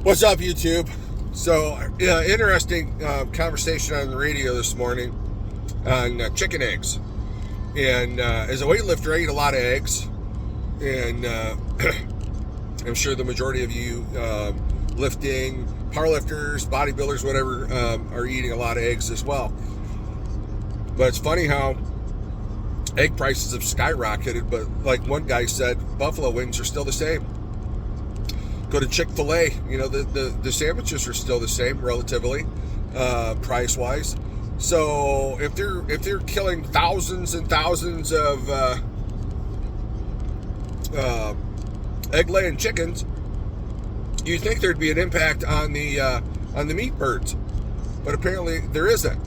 What's up, YouTube? So, interesting conversation on the radio this morning on chicken eggs. And as a weightlifter, I eat a lot of eggs. And I'm sure the majority of you lifting, powerlifters, bodybuilders, whatever, are eating a lot of eggs as well. But it's funny how egg prices have skyrocketed. But like one guy said, buffalo wings are still the same. Go to Chick-fil-A, the sandwiches are still the same relatively, price-wise. So if they're killing thousands and thousands of egg-laying chickens, you'd think there'd be an impact on the meat birds, but apparently there isn't.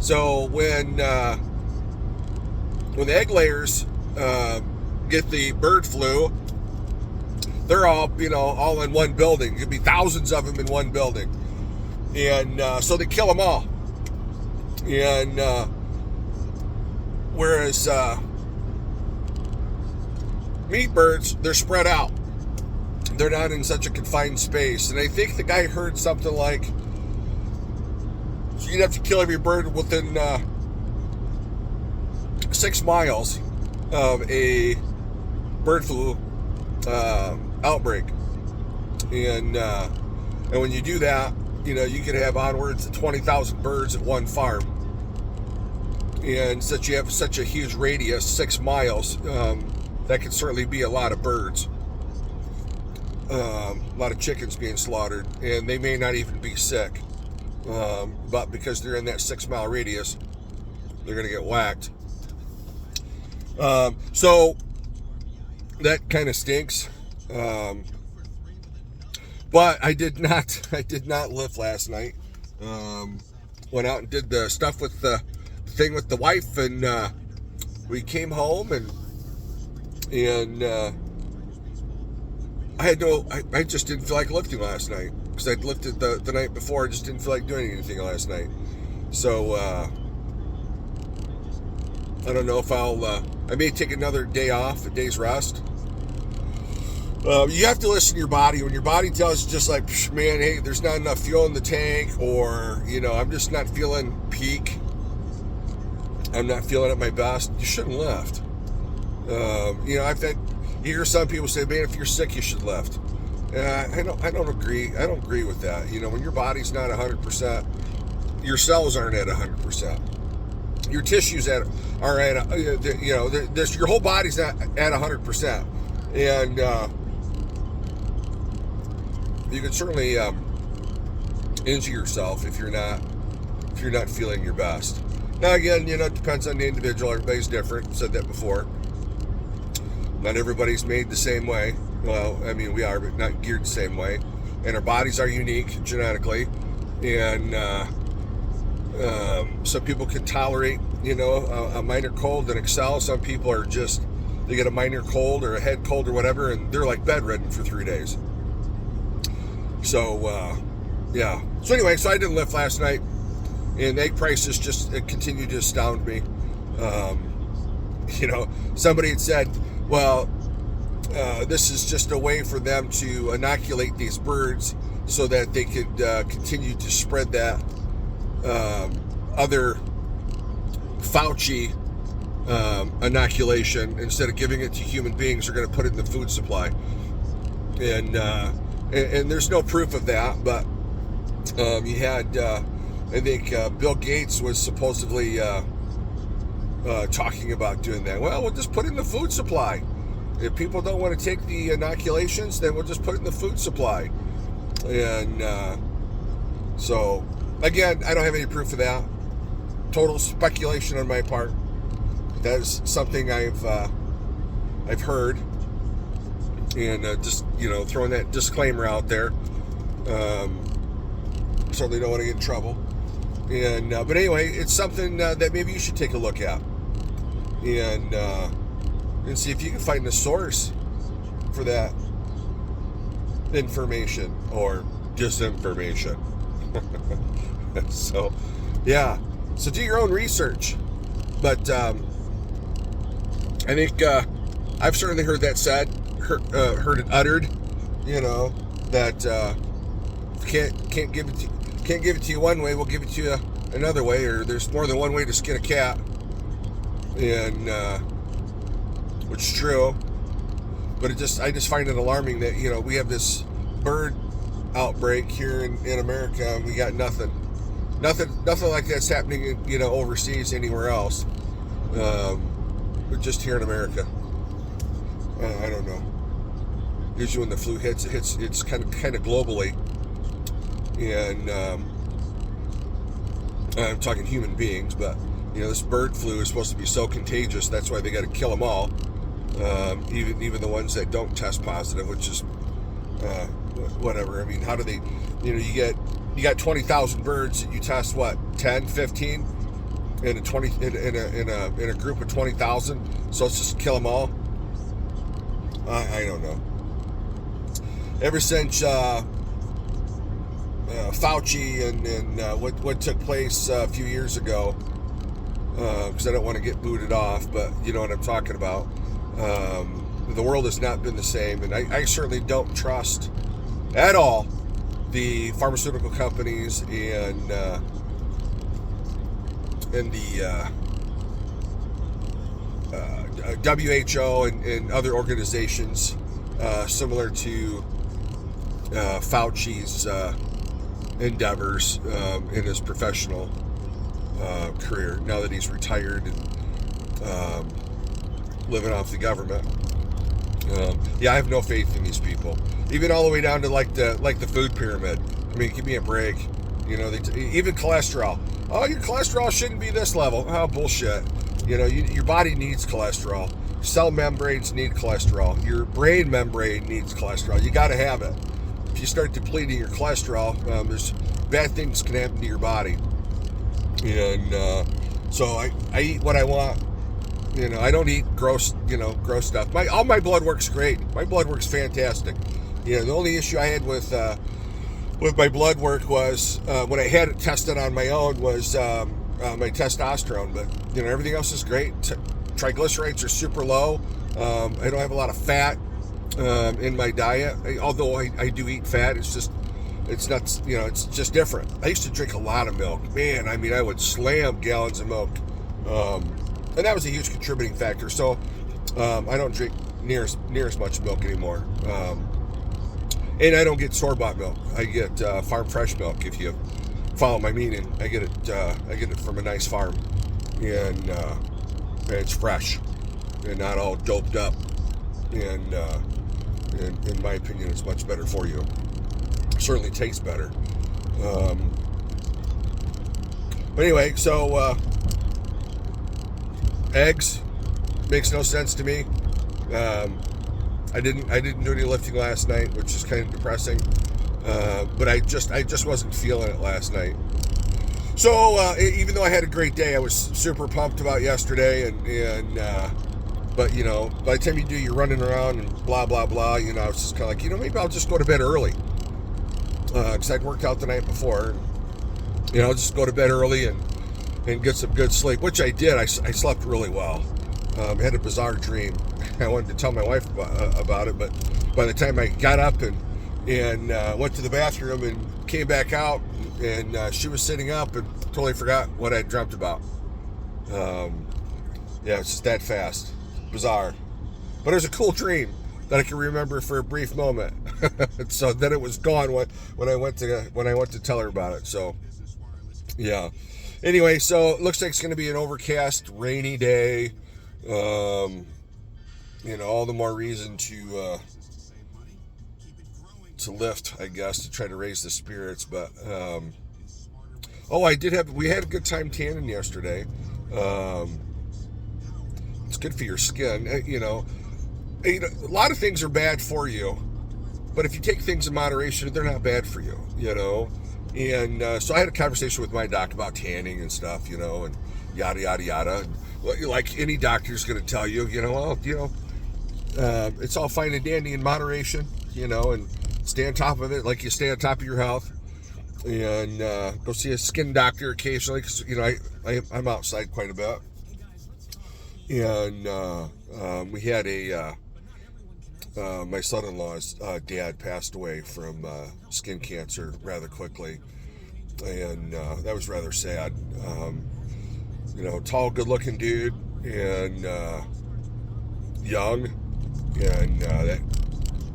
So when the egg layers get the bird flu, they're all in one building. It could be thousands of them in one building. And so they kill them all. And whereas meat birds, they're spread out. They're not in such a confined space. And I think the guy heard something like, you'd have to kill every bird within 6 miles of a bird flu outbreak, and when you do that, you could have onwards of 20,000 birds at one farm, and since you have such a huge radius, 6 miles, that could certainly be a lot of birds, a lot of chickens being slaughtered, and they may not even be sick, but because they're in that 6 mile radius, they're going to get whacked. So that kind of stinks. But I did not lift last night. Went out and did the stuff with the thing with the wife, and we came home and I just didn't feel like lifting last night because I'd lifted the night before. I just didn't feel like doing anything last night. So I don't know if I may take another day off, a day's rest. You have to listen to your body. When your body tells you just like, man, hey, there's not enough fuel in the tank, or, I'm just not feeling peak, I'm not feeling at my best, you shouldn't lift. I've had, you hear some people say, man, if you're sick, you should lift. I don't agree. I don't agree with that. When your body's not 100%, your cells aren't at 100%. Your tissues are at, your whole body's not at 100%. And, you can certainly injure yourself if you're not feeling your best. Now again, it depends on the individual. Everybody's different. Said that before. Not everybody's made the same way. Well, I mean, we are, but not geared the same way. And our bodies are unique genetically. And some people can tolerate, a minor cold and excel. Some people are just, they get a minor cold or a head cold or whatever, and they're like bedridden for 3 days. So, yeah. So anyway, I didn't lift last night, and egg prices just continued to astound me. Somebody had said, well, this is just a way for them to inoculate these birds so that they could continue to spread that other Fauci inoculation. Instead of giving it to human beings, they're going to put it in the food supply. And there's no proof of that, but you had, I think Bill Gates was supposedly talking about doing that. Well, we'll just put it in the food supply. If people don't want to take the inoculations, then we'll just put it in the food supply. And so, again, I don't have any proof of that. Total speculation on my part. That is something I've heard. And just, throwing that disclaimer out there. Certainly don't want to get in trouble. And but anyway, it's something that maybe you should take a look at. And see if you can find the source for that information or disinformation. So, yeah. So do your own research. But I think I've certainly heard that said, heard it uttered, that can't give it to you one way, we'll give it to you another way, or there's more than one way to skin a cat, and which is true. But I just find it alarming that we have this bird outbreak here in America, and we got nothing like that's happening overseas anywhere else, but just here in America. I don't know. Usually when the flu hits, it's kind of globally, and I'm talking human beings, but this bird flu is supposed to be so contagious. That's why they got to kill them all, even the ones that don't test positive, which is whatever. I mean, how do they? You got 20,000 birds, and you test what, 10, 15 in a group of 20,000. So let's just kill them all. I don't know. Ever since Fauci and what took place a few years ago, because I don't want to get booted off, but you know what I'm talking about. The world has not been the same, and I certainly don't trust at all the pharmaceutical companies and the WHO and other organizations similar to Fauci's endeavors in his professional career, now that he's retired and living off the government. I have no faith in these people, even all the way down to like the food pyramid. I mean, give me a break. Even cholesterol. Oh, your cholesterol shouldn't be this level. Oh, bullshit. Your body needs cholesterol. Cell membranes need cholesterol. Your brain membrane needs cholesterol. You got to have it. If you start depleting your cholesterol, there's bad things can happen to your body. And so I eat what I want. I don't eat gross stuff. All my blood work's great. My blood work's fantastic. The only issue I had with my blood work was when I had it tested on my own was my testosterone. But everything else is great. Triglycerides are super low. I don't have a lot of fat in my diet. Although I do eat fat, it's just it's different. I used to drink a lot of milk. Man, I mean, I would slam gallons of milk. And that was a huge contributing factor. So I don't drink near as much milk anymore. And I don't get store-bought milk. I get farm fresh milk. If you follow my meaning, I get it from a nice farm, and it's fresh and not all doped up. And in my opinion, it's much better for you. Certainly tastes better. But anyway, so eggs makes no sense to me. I didn't do any lifting last night, which is kind of depressing. But I just wasn't feeling it last night. So even though I had a great day, I was super pumped about yesterday, and but by the time you do, you're running around and blah blah blah. I was just kind of like, maybe I'll just go to bed early, because I'd worked out the night before. I'll just go to bed early and get some good sleep, which I did. I slept really well. I had a bizarre dream. I wanted to tell my wife about it, but by the time I got up and went to the bathroom and came back out, and she was sitting up and totally forgot what I dreamt about. It's just that fast. Bizarre. But it was a cool dream that I can remember for a brief moment. So then it was gone when I went to tell her about it. So yeah. Anyway, so it looks like it's going to be an overcast, rainy day. All the more reason to lift, I guess, to try to raise the spirits. But we had a good time tanning yesterday. It's good for your skin. A lot of things are bad for you, but if you take things in moderation, they're not bad for you. And so I had a conversation with my doc about tanning and stuff, and yada yada yada. Like any doctor's going to tell you, it's all fine and dandy in moderation, and stay on top of it like you stay on top of your health, and go see a skin doctor occasionally, because I'm outside quite a bit. And we had a my son-in-law's dad passed away from skin cancer rather quickly, and that was rather sad. Tall, good-looking dude, and young, and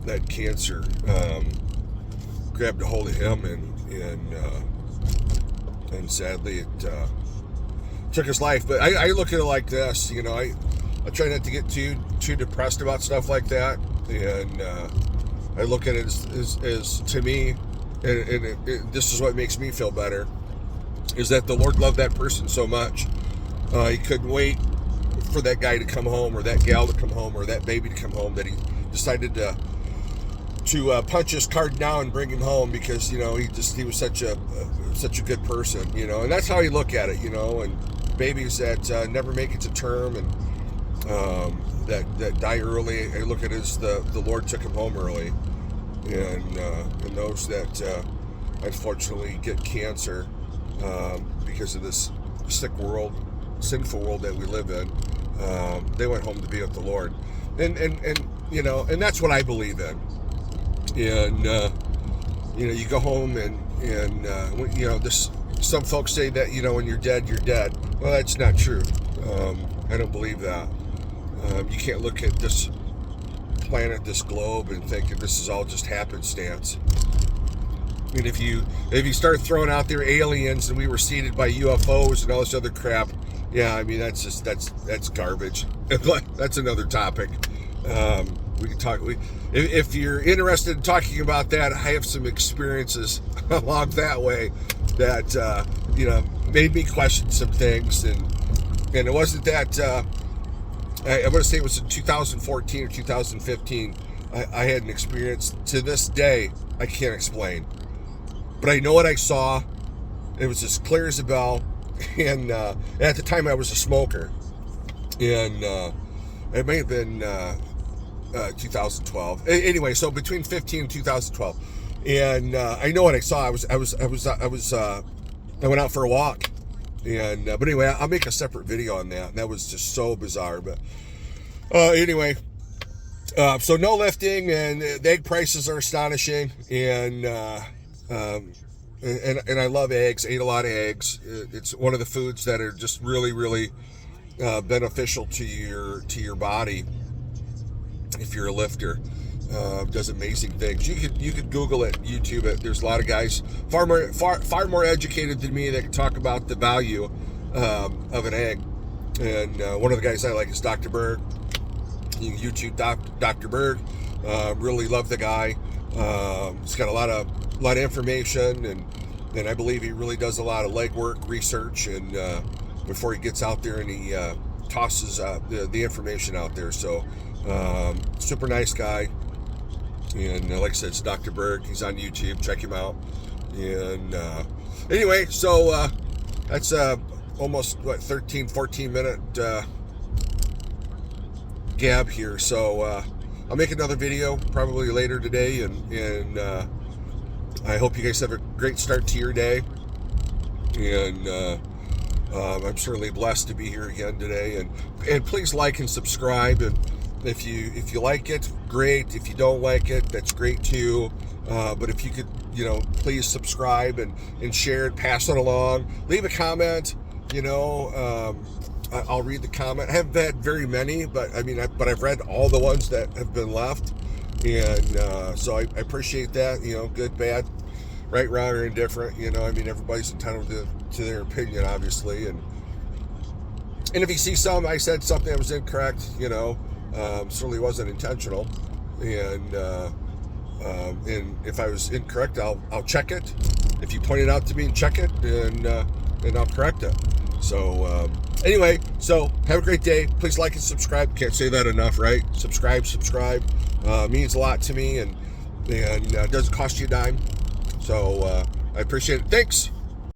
that cancer grabbed a hold of him, and sadly it took his life. But I look at it like this, I try not to get too depressed about stuff like that, and I look at it as to me, and this is what makes me feel better, is that the Lord loved that person so much. He couldn't wait for that guy to come home, or that gal to come home, or that baby to come home, that he decided to punch his card down and bring him home, because he was such a good person, and that's how you look at it, and babies that never make it to term, and that die early, I look at it as the Lord took him home early, and those that unfortunately get cancer because of this sick world, sinful world that we live in, they went home to be with the Lord, and that's what I believe in. And you go home, and some folks say that when you're dead, you're dead. Well, that's not true. I don't believe that. You can't look at this planet, this globe, and think that this is all just happenstance. I mean, if you start throwing out there aliens and we were seeded by UFOs and all this other crap, yeah, I mean that's garbage. That's another topic. We can talk. If you're interested in talking about that, I have some experiences along that way that made me question some things, and it wasn't that. I want to say it was in 2014 or 2015. I had an experience to this day I can't explain, but I know what I saw. It was as clear as a bell, and at the time I was a smoker, and it may have been 2012. Anyway, so between 15 and 2012, and I know what I saw. I went out for a walk, and but anyway, I'll make a separate video on that. And that was just so bizarre. But anyway, so no lifting, and the egg prices are astonishing, and I love eggs. Ate a lot of eggs. It's one of the foods that are just really, really beneficial to your body. If you're a lifter, does amazing things. You could Google it, YouTube it. There's a lot of guys far more educated than me that can talk about the value of an egg. And one of the guys I like is Dr. Berg. You can YouTube Dr. Berg. Really love the guy. He's got a lot of information, and I believe he really does a lot of legwork, research, and before he gets out there and he tosses the information out there. So super nice guy, and like I said, it's Dr. Berg. He's on YouTube. Check him out. And anyway, so that's almost 13-14 minute gab here. So I'll make another video probably later today, and I hope you guys have a great start to your day, and I'm certainly blessed to be here again today, and please like and subscribe, and if you like it, great. If you don't like it, that's great too. But if you could, please subscribe and share it, pass it along, leave a comment. I'll read the comment. I haven't had very many, but I've read all the ones that have been left, and so I appreciate that. Good, bad, right, wrong, or indifferent. Everybody's entitled to their opinion, obviously, and if you see I said something that was incorrect, certainly wasn't intentional, and if I was incorrect, I'll check it. If you point it out to me, and check it, and I'll correct it. So anyway, so have a great day. Please like and subscribe. Can't say that enough, right? Subscribe means a lot to me, and doesn't cost you a dime. So I appreciate it. Thanks.